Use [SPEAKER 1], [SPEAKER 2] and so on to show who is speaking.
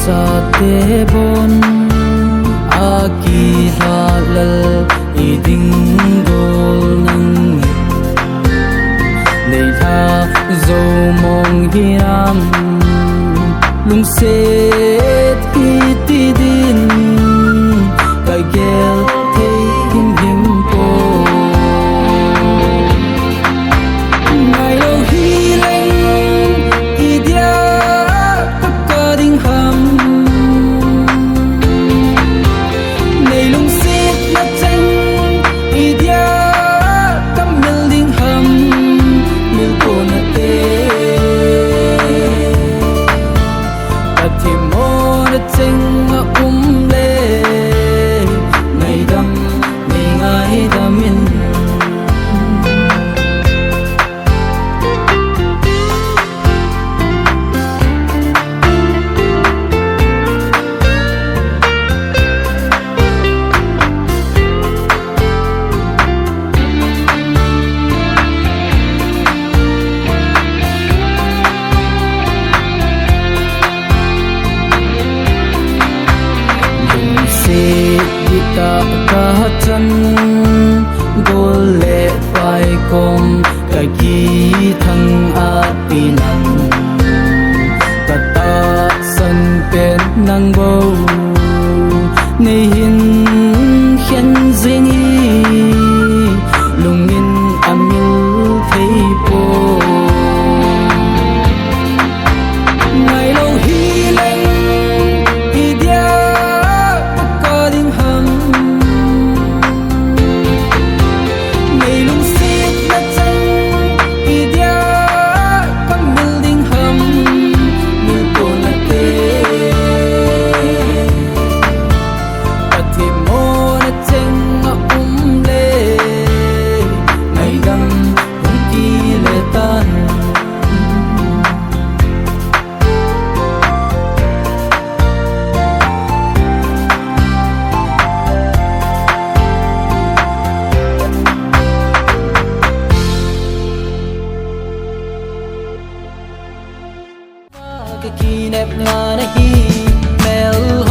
[SPEAKER 1] sa te bon aki halal iding gol nang nei tha zo mong hiam lung se ti ti din kai gel te him him po ngai lo hi leng i dia ta ka ding ham nei lung se na chang i dia kam mel ding ham mil ko na te cheng a le ngày đâm ngày ngày đâm in ta ka chan gol le pai kom ka ki thang a pinan ka ta san pen nang bo nei hin hian zingi lungin amil thei po ngai lo hi leng i dia ka ding ham cái kỷ niệm ngàn hi mel